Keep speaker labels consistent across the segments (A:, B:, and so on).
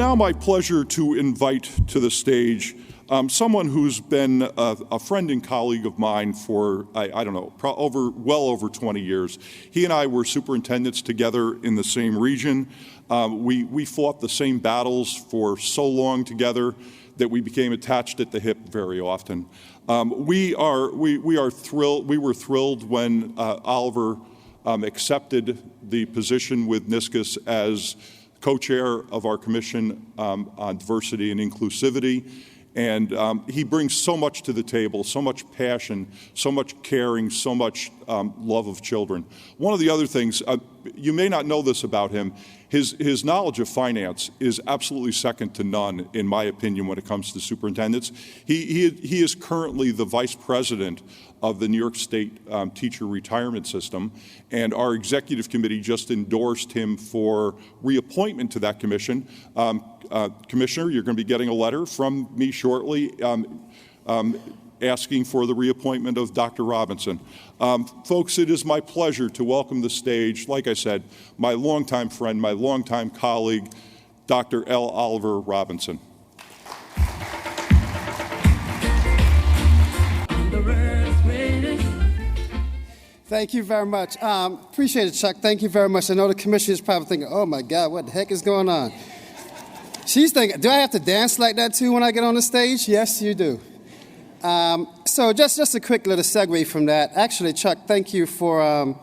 A: now my pleasure to invite to the stage someone who's been a friend and colleague of mine for, I don't know, well over 20 years. He and I were superintendents together in the same region. We fought the same battles for so long together that we became attached at the hip very often. We were thrilled when Oliver accepted the position with NSCIS as co-chair of our Commission on Diversity and Inclusivity. And he brings so much to the table, so much passion, so much caring, so much love of children. One of the other things, you may not know this about him, his knowledge of finance is absolutely second to none, in my opinion, when it comes to superintendents. He is currently the vice president of the New York State Teacher Retirement System, and our executive committee just endorsed him for reappointment to that commission. Commissioner, you're going to be getting a letter from me shortly asking for the reappointment of Dr. Robinson. Folks, it is my pleasure to welcome the stage, like I said, my longtime friend, my longtime colleague, Dr. L. Oliver Robinson.
B: Thank you very much. Appreciate it, Chuck. Thank you very much. I know the commission is probably thinking, oh my God, what the heck is going on? She's thinking, do I have to dance like that too when I get on the stage? Yes, you do. So just a quick little segue from that. Actually, Chuck, thank you for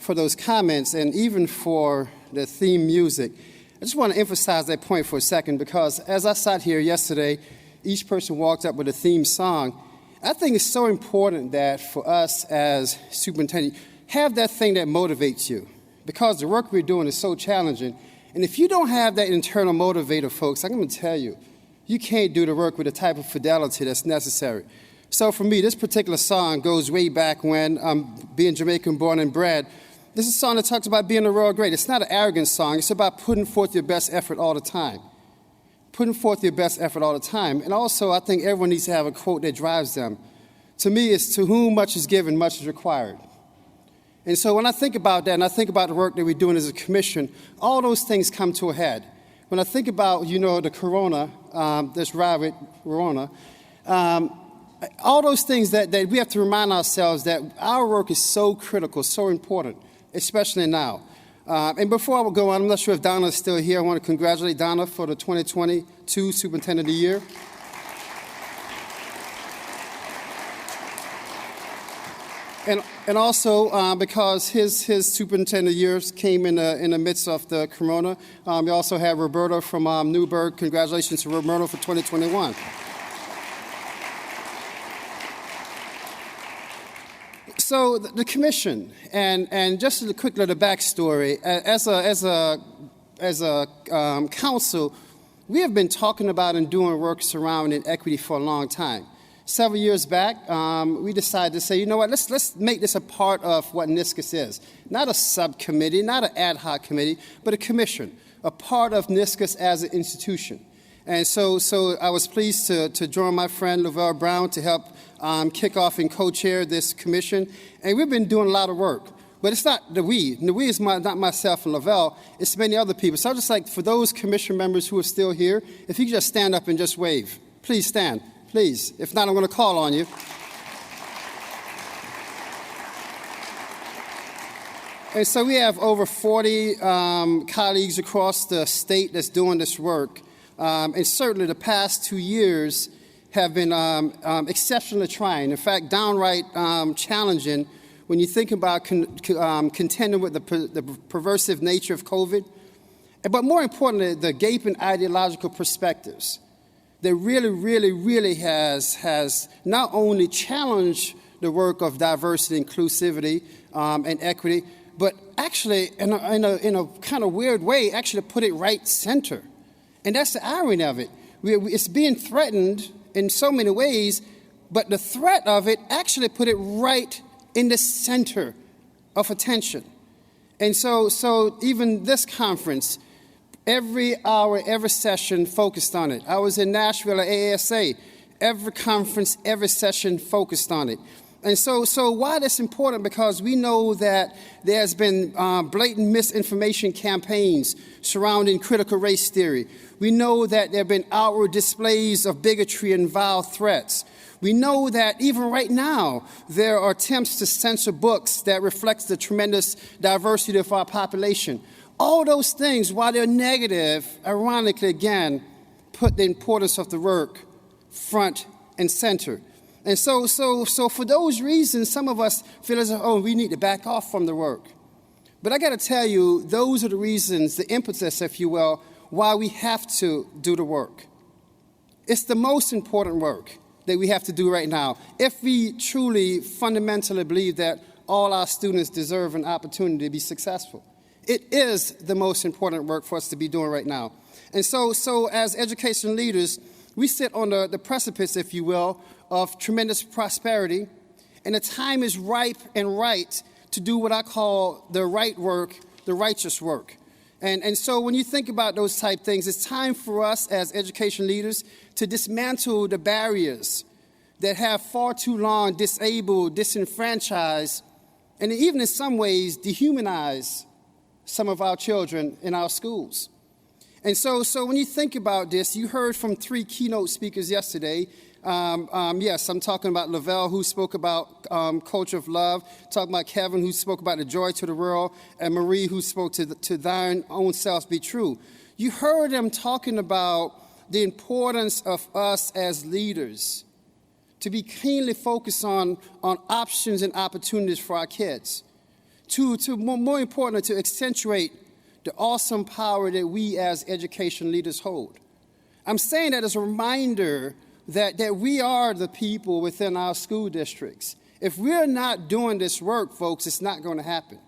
B: those comments and even for the theme music. I just want to emphasize that point for a second because as I sat here yesterday, each person walked up with a theme song. I think it's so important that for us as superintendent, have that thing that motivates you because the work we're doing is so challenging. And if you don't have that internal motivator, folks, I'm going to tell you, you can't do the work with the type of fidelity that's necessary. So for me, this particular song goes way back when, being Jamaican born and bred. This is a song that talks about being a royal great. It's not an arrogant song. It's about putting forth your best effort all the time. Putting forth your best effort all the time. And also, I think everyone needs to have a quote that drives them. To me, it's to whom much is given, much is required. And so when I think about that and I think about the work that we're doing as a commission, all those things come to a head. When I think about, the corona, this rabid corona, all those things that we have to remind ourselves that our work is so critical, so important, especially now. And before I will go on, I'm not sure if Donna is still here. I want to congratulate Donna for the 2022 Superintendent of the Year. And also because his superintendent years came in the midst of the corona, we also have Roberta from Newburgh. Congratulations to Roberta for 2021. So the commission, and just a quick little backstory. As a council, we have been talking about and doing work surrounding equity for a long time. Several years back, we decided to say, you know what, let's make this a part of what NSCIS is. Not a subcommittee, not an ad hoc committee, but a commission, a part of NSCIS as an institution. And so I was pleased to join my friend Lavelle Brown to help kick off and co-chair this commission. And we've been doing a lot of work. But it's not the we. The we is not myself and Lavelle. It's many other people. So I'd just like, for those commission members who are still here, if you could just stand up and just wave. Please stand. Please. If not, I'm going to call on you. And so we have over 40 colleagues across the state that's doing this work. And certainly the past 2 years have been exceptionally trying. In fact, downright challenging when you think about contending with the perversive nature of COVID. But more importantly, the gaping ideological perspectives that really has not only challenged the work of diversity, inclusivity, and equity, but actually, in a kind of weird way, actually put it right center. And that's the irony of it. It's being threatened in so many ways, but the threat of it actually put it right in the center of attention. And so even this conference, every hour, every session focused on it. I was in Nashville at AASA. Every conference, every session focused on it. And so why that's important? Because we know that there's been blatant misinformation campaigns surrounding critical race theory. We know that there have been outward displays of bigotry and vile threats. We know that even right now, there are attempts to censor books that reflect the tremendous diversity of our population. All those things, while they're negative, ironically, again, put the importance of the work front and center. And so for those reasons, some of us feel as though, we need to back off from the work. But I got to tell you, those are the reasons, the impetus, if you will, why we have to do the work. It's the most important work that we have to do right now if we truly fundamentally believe that all our students deserve an opportunity to be successful. It is the most important work for us to be doing right now. And so as education leaders, we sit on the precipice, if you will, of tremendous prosperity, and the time is ripe and right to do what I call the right work, the righteous work. And so when you think about those type things, it's time for us as education leaders to dismantle the barriers that have far too long disabled, disenfranchised, and even in some ways dehumanized some of our children in our schools. And so when you think about this, you heard from 3 keynote speakers yesterday. Yes, I'm talking about Lavelle, who spoke about culture of love, talking about Kevin, who spoke about the joy to the world, and Marie, who spoke to thine own self be true. You heard them talking about the importance of us as leaders to be keenly focused on options and opportunities for our kids, to more importantly, to accentuate the awesome power that we as education leaders hold. I'm saying that as a reminder that we are the people within our school districts. If we're not doing this work, folks, it's not going to happen.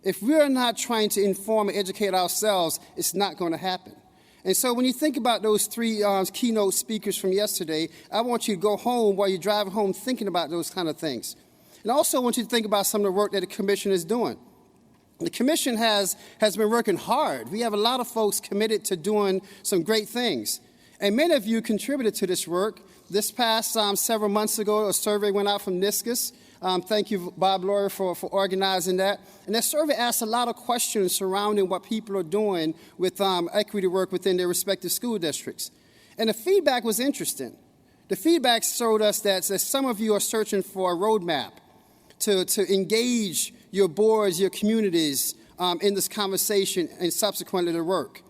B: If we're not trying to inform and educate ourselves, it's not going to happen. And so when you think about those 3 keynote speakers from yesterday, I want you to go home while you're driving home thinking about those kind of things. And also I want you to think about some of the work that the commission is doing. The commission has been working hard. We have a lot of folks committed to doing some great things. And many of you contributed to this work. This past several months ago, a survey went out from NISCUS. Thank you, Bob Laurier, for organizing that. And that survey asked a lot of questions surrounding what people are doing with equity work within their respective school districts. And the feedback was interesting. The feedback showed us that some of you are searching for a roadmap to engage your boards, your communities in this conversation and subsequently the work.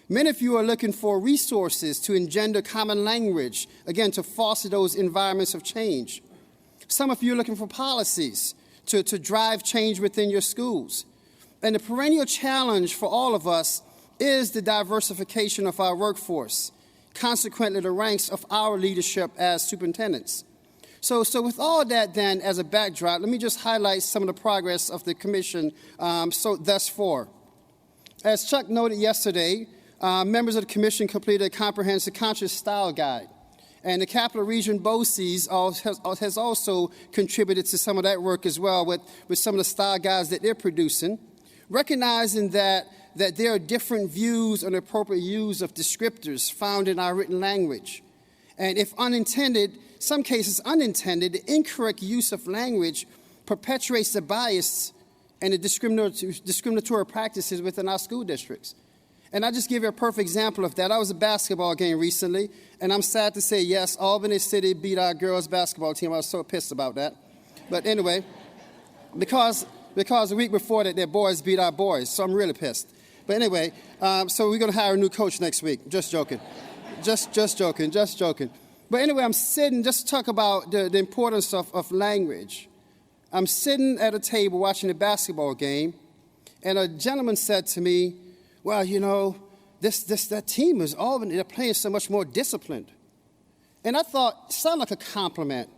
B: Many of you are looking for resources to engender common language, again, to foster those environments of change. Some of you are looking for policies to drive change within your schools. And the perennial challenge for all of us is the diversification of our workforce, consequently the ranks of our leadership as superintendents. So with all that then as a backdrop, let me just highlight some of the progress of the commission thus far. As Chuck noted yesterday, members of the commission completed a comprehensive conscious style guide. And the Capital Region BOCES has also contributed to some of that work as well with some of the style guides that they're producing, recognizing that there are different views on the appropriate use of descriptors found in our written language. And if unintended, some cases unintended, the incorrect use of language perpetuates the bias and the discriminatory practices within our school districts. And I'll just give you a perfect example of that. I was at a basketball game recently, and I'm sad to say, yes, Albany City beat our girls' basketball team. I was so pissed about that. But anyway, because the week before that, their boys beat our boys, so I'm really pissed. But anyway, so we're going to hire a new coach next week. Just joking. Just joking. But anyway, I'm sitting, just to talk about the importance of language. I'm sitting at a table watching a basketball game, and a gentleman said to me, well, you know, that team is Albany, they're playing so much more disciplined. And I thought, it sounded like a compliment,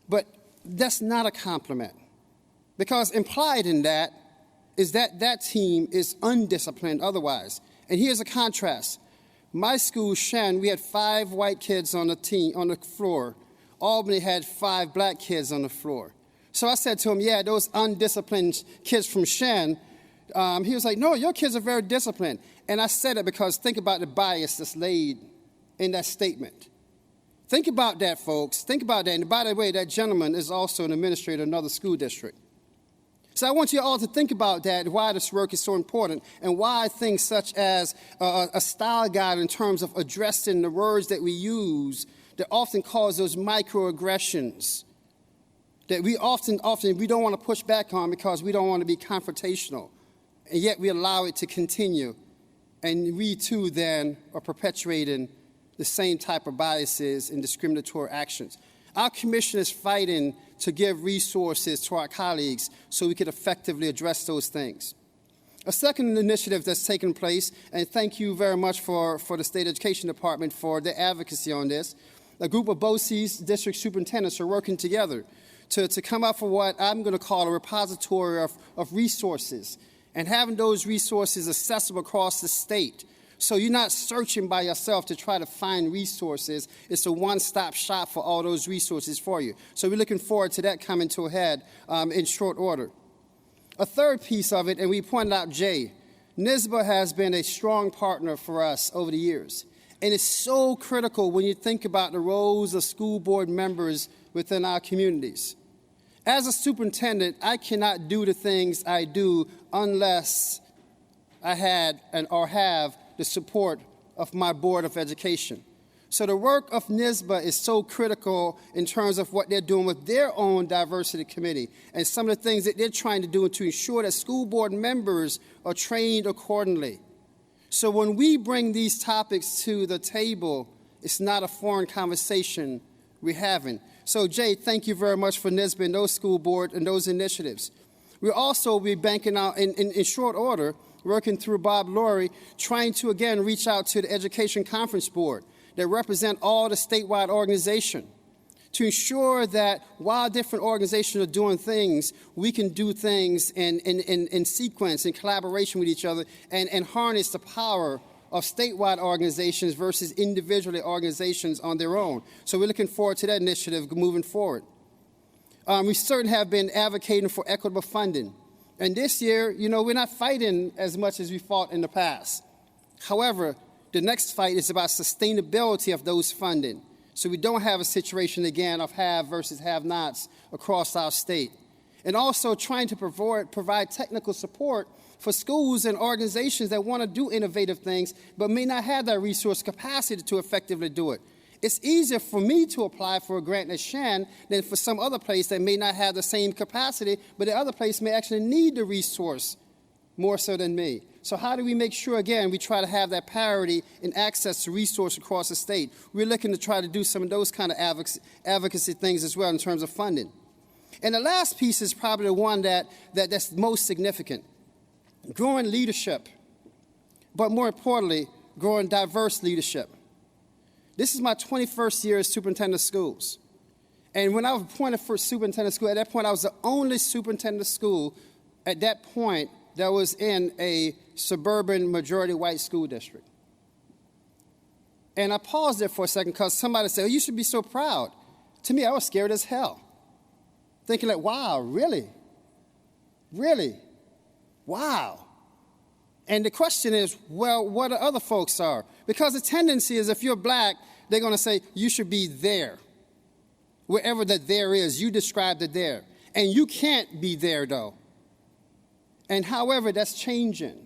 B: but that's not a compliment. Because implied in that is that team is undisciplined otherwise. And here's a contrast. My school, Shen, we had 5 white kids on the floor. Albany had 5 black kids on the floor. So I said to him, yeah, those undisciplined kids from Shen. He was like, no, your kids are very disciplined. And I said it because think about the bias that's laid in that statement. Think about that, folks. Think about that. And by the way, that gentleman is also an administrator of another school district. So I want you all to think about that, why this work is so important, and why things such as a style guide in terms of addressing the words that we use that often cause those microaggressions that we often we don't want to push back on because we don't want to be confrontational, and yet we allow it to continue, and we too then are perpetuating the same type of biases and discriminatory actions. Our commission is fighting to give resources to our colleagues so we could effectively address those things. A second initiative that's taken place, and thank you very much for the State Education Department for their advocacy on this, a group of BOCES district superintendents are working together to come up with what I'm going to call a repository of resources, and having those resources accessible across the state. So you're not searching by yourself to try to find resources. It's a one-stop shop for all those resources for you. So we're looking forward to that coming to a head in short order. A third piece of it, and we pointed out Jay, NYSSBA has been a strong partner for us over the years. And it's so critical when you think about the roles of school board members within our communities. As a superintendent, I cannot do the things I do unless I had or have the support of my Board of Education. So the work of NYSSBA is so critical in terms of what they're doing with their own diversity committee and some of the things that they're trying to do to ensure that school board members are trained accordingly. So when we bring these topics to the table, it's not a foreign conversation we're having. So Jay, thank you very much for NYSSBA and those school board and those initiatives. We'll also be banking out in short order, working through Bob Laurie, trying to, again, reach out to the Education Conference Board that represent all the statewide organization to ensure that while different organizations are doing things, we can do things in sequence, in collaboration with each other, and harness the power of statewide organizations versus individual organizations on their own. So we're looking forward to that initiative moving forward. We certainly have been advocating for equitable funding. And this year, we're not fighting as much as we fought in the past. However, the next fight is about sustainability of those funding, so we don't have a situation again of have versus have-nots across our state. And also trying to provide technical support for schools and organizations that want to do innovative things but may not have that resource capacity to effectively do it. It's easier for me to apply for a grant at Shan than for some other place that may not have the same capacity, but the other place may actually need the resource more so than me. So how do we make sure, again, we try to have that parity in access to resource across the state? We're looking to try to do some of those kind of advocacy things as well in terms of funding. And the last piece is probably the one that's most significant. Growing leadership, but more importantly, growing diverse leadership. This is my 21st year as superintendent of schools. And when I was appointed for superintendent of school, at that point I was the only superintendent of school at that point that was in a suburban majority white school district. And I paused there for a second because somebody said, oh, you should be so proud. To me, I was scared as hell. Thinking like, wow, really? Really? Wow. And the question is, well, what the other folks are? Because the tendency is if you're black, they're going to say, you should be there. Wherever that there is, you describe the there. And you can't be there, though. And however, that's changing.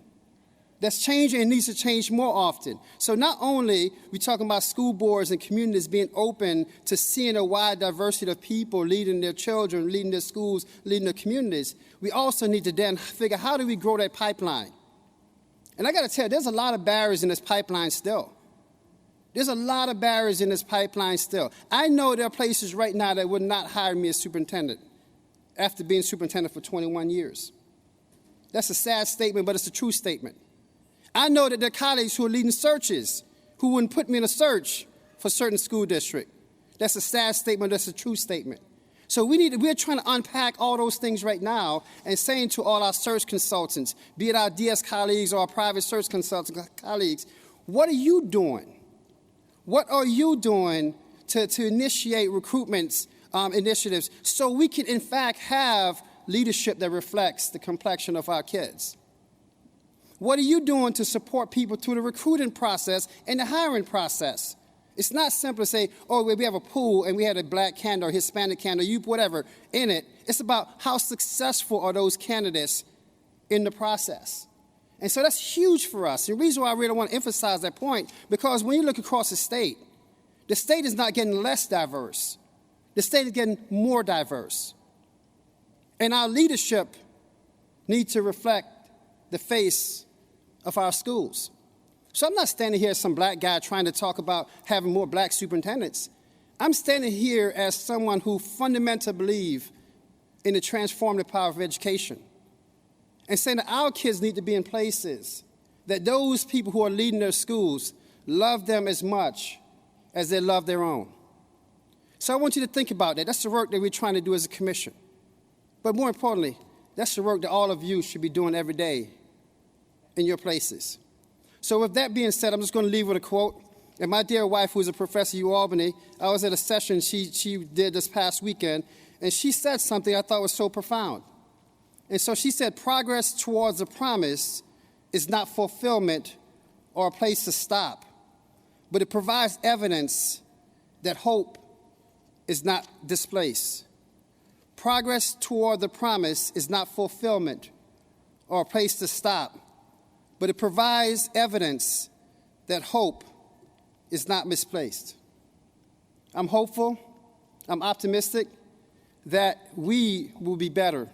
B: That's changing and needs to change more often. So not only we talking about school boards and communities being open to seeing a wide diversity of people leading their children, leading their schools, leading their communities, we also need to then figure how do we grow that pipeline? And I got to tell you, there's a lot of barriers in this pipeline still. There's a lot of barriers in this pipeline still. I know there are places right now that would not hire me as superintendent after being superintendent for 21 years. That's a sad statement, but it's a true statement. I know that there are colleagues who are leading searches who wouldn't put me in a search for a certain school district. That's a sad statement. That's a true statement. So we're trying to unpack all those things right now and saying to all our search consultants, be it our DS colleagues or our private search consultant colleagues, what are you doing? What are you doing to initiate recruitment initiatives so we can, in fact, have leadership that reflects the complexion of our kids? What are you doing to support people through the recruiting process and the hiring process? It's not simple to say, oh, we have a pool and we had a black candidate or Hispanic candidate, whatever, in it. It's about how successful are those candidates in the process. And so that's huge for us. And the reason why I really want to emphasize that point, because when you look across the state is not getting less diverse. The state is getting more diverse. And our leadership needs to reflect the face of our schools. So I'm not standing here as some black guy trying to talk about having more black superintendents. I'm standing here as someone who fundamentally believes in the transformative power of education and saying that our kids need to be in places that those people who are leading their schools love them as much as they love their own. So I want you to think about that. That's the work that we're trying to do as a commission. But more importantly, that's the work that all of you should be doing every day in your places. So with that being said, I'm just going to leave with a quote. And my dear wife, who's a professor at UAlbany, I was at a session she did this past weekend, and she said something I thought was so profound. And so she said, progress towards a promise is not fulfillment or a place to stop, but it provides evidence that hope is not displaced. Progress toward the promise is not fulfillment or a place to stop, but it provides evidence that hope is not misplaced. I'm hopeful, I'm optimistic that we will be better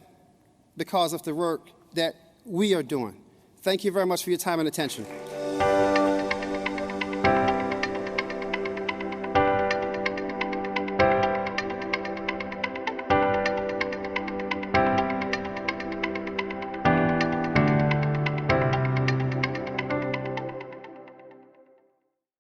B: because of the work that we are doing. Thank you very much for your time and attention.